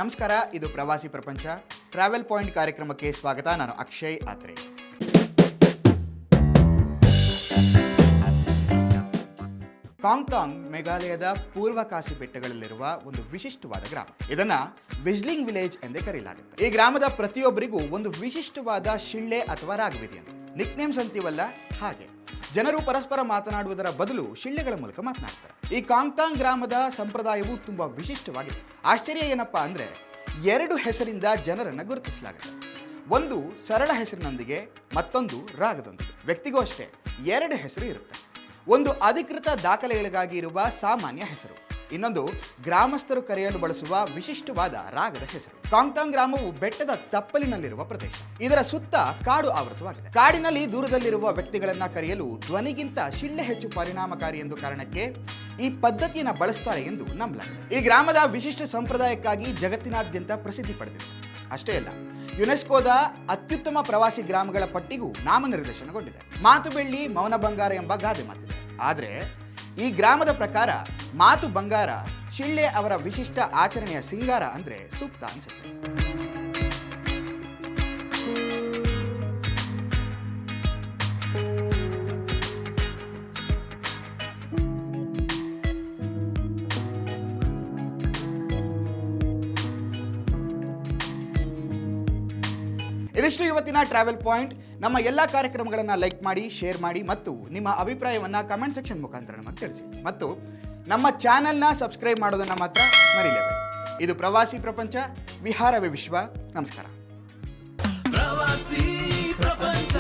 ನಮಸ್ಕಾರ, ಇದು ಪ್ರವಾಸಿ ಪ್ರಪಂಚ ಟ್ರಾವೆಲ್ ಪಾಯಿಂಟ್ ಕಾರ್ಯಕ್ರಮಕ್ಕೆ ಸ್ವಾಗತ. ನಾನು ಅಕ್ಷಯ್ ಆತ್ರೆ. ಕಾಂಗ್ತಾಂಗ್ ಮೇಘಾಲಯದ ಪೂರ್ವ ಕಾಸಿ ಬೆಟ್ಟಗಳಲ್ಲಿರುವ ಒಂದು ವಿಶಿಷ್ಟವಾದ ಗ್ರಾಮ. ಇದನ್ನ ವಿಜ್ಲಿಂಗ್ ವಿಲೇಜ್ ಎಂದೇ ಕರೆಯಲಾಗುತ್ತೆ. ಈ ಗ್ರಾಮದ ಪ್ರತಿಯೊಬ್ಬರಿಗೂ ಒಂದು ವಿಶಿಷ್ಟವಾದ ಶಿಳ್ಳೆ ಅಥವಾ ರಾಗವಿದೆ. ನಿಕ್ನೇಮ್ಸ್ ಅಂತೀವಲ್ಲ ಹಾಗೆ ಜನರು ಪರಸ್ಪರ ಮಾತನಾಡುವುದರ ಬದಲು ಶಿಳ್ಳೆಗಳ ಮೂಲಕ ಮಾತನಾಡ್ತಾರೆ. ಈ ಕಾಂಗ್ತಾಂಗ್ ಗ್ರಾಮದ ಸಂಪ್ರದಾಯವು ತುಂಬಾ ವಿಶಿಷ್ಟವಾಗಿದೆ. ಆಶ್ಚರ್ಯ ಏನಪ್ಪಾ ಅಂದ್ರೆ 2 ಹೆಸರಿಂದ ಜನರನ್ನು ಗುರುತಿಸಲಾಗುತ್ತೆ. ಒಂದು ಸರಳ ಹೆಸರಿನೊಂದಿಗೆ, ಮತ್ತೊಂದು ರಾಗದೊಂದಿಗೆ. ವ್ಯಕ್ತಿಗೂ ಅಷ್ಟೇ 2 ಹೆಸರು ಇರುತ್ತೆ. ಒಂದು ಅಧಿಕೃತ ದಾಖಲೆಗಳಿಗಾಗಿ ಇರುವ ಸಾಮಾನ್ಯ ಹೆಸರು, ಇನ್ನೊಂದು ಗ್ರಾಮಸ್ಥರು ಕರೆಯಲು ಬಳಸುವ ವಿಶಿಷ್ಟವಾದ ರಾಗದ ಹೆಸರು. ಕಾಂಗ್ತಾಂಗ್ ಗ್ರಾಮವು ಬೆಟ್ಟದ ತಪ್ಪಲಿನಲ್ಲಿರುವ ಪ್ರದೇಶ. ಇದರ ಸುತ್ತ ಕಾಡು ಆವೃತವಾಗಿದೆ. ಕಾಡಿನಲ್ಲಿ ದೂರದಲ್ಲಿರುವ ವ್ಯಕ್ತಿಗಳನ್ನ ಕರೆಯಲು ಧ್ವನಿಗಿಂತ ಶಿಳ್ಳೆ ಹೆಚ್ಚು ಪರಿಣಾಮಕಾರಿ ಎಂದು ಕಾರಣಕ್ಕೆ ಈ ಪದ್ಧತಿಯನ್ನು ಬಳಸ್ತಾರೆ ಎಂದು ನಂಬಲಾಗಿದೆ. ಈ ಗ್ರಾಮದ ವಿಶಿಷ್ಟ ಸಂಪ್ರದಾಯಕ್ಕಾಗಿ ಜಗತ್ತಿನಾದ್ಯಂತ ಪ್ರಸಿದ್ಧಿ ಪಡೆದಿದೆ. ಅಷ್ಟೇ ಅಲ್ಲ, ಯುನೆಸ್ಕೋದ ಅತ್ಯುತ್ತಮ ಪ್ರವಾಸಿ ಗ್ರಾಮಗಳ ಪಟ್ಟಿಗೂ ನಾಮನಿರ್ದೇಶನಗೊಂಡಿದೆ. ಮಾತು ಬೆಳ್ಳಿ ಮೌನ ಬಂಗಾರ ಎಂಬ ಗಾದೆ ಮಾತಿದೆ. ಆದರೆ ಈ ಗ್ರಾಮದ ಪ್ರಕಾರ ಮಾತು ಬಂಗಾರ, ಶಿಳ್ಳೆ ಅವರ ವಿಶಿಷ್ಟ ಆಚರಣೆಯ ಸಿಂಗಾರ ಅಂದ್ರೆ ಸೂಕ್ತ ಅನ್ಸುತ್ತೆ. ಇದಿಷ್ಟು ಇವತ್ತಿನ ಟ್ರಾವೆಲ್ ಪಾಯಿಂಟ್. ನಮ್ಮ ಎಲ್ಲ ಕಾರ್ಯಕ್ರಮಗಳನ್ನು ಲೈಕ್ ಮಾಡಿ, ಶೇರ್ ಮಾಡಿ ಮತ್ತು ನಿಮ್ಮ ಅಭಿಪ್ರಾಯವನ್ನು ಕಮೆಂಟ್ ಸೆಕ್ಷನ್ ಮುಖಾಂತರ ನಮಗೆ ತಿಳಿಸಿ. ಮತ್ತು ನಮ್ಮ ಚಾನೆಲ್ನ ಸಬ್ಸ್ಕ್ರೈಬ್ ಮಾಡೋದನ್ನು ಮಾತ್ರ ಮರಿಲೇಬೇಡಿ. ಇದು ಪ್ರವಾಸಿ ಪ್ರಪಂಚ, ವಿಹಾರವೇ ವಿಶ್ವ. ನಮಸ್ಕಾರ. ಪ್ರವಾಸಿ ಪ್ರಪಂಚ.